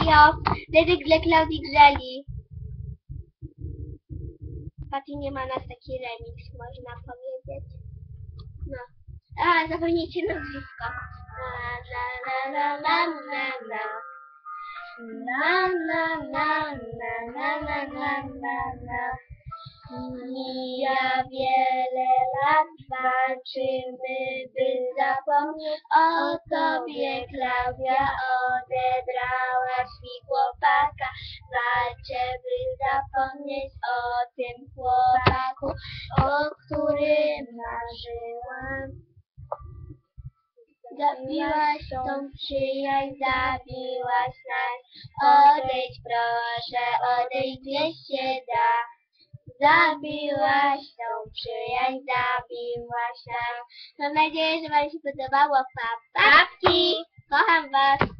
Hejo, dedyk dla Klaudii Grzeli. Pati nie ma nas taki remix, można powiedzieć. No. A, zapomnijcie nazwisko. Na na na na na na na na na na na na na na. Mija wiele lat, walczymy, by zapomnieć o tobie, Klaudia. Odebrałaś mi chłopaka, walczę, by zapomnieć o tym chłopaku, o którym marzyłam. Zabiłaś tą przyjaźń, zabiłaś nas. Odejdź proszę, odejdź, gdzieś się da. Zabiłaś tą przyjaźń, zabiłaś nas. Mam nadzieję, że wam się podobało. Pa, papki! Kocham was!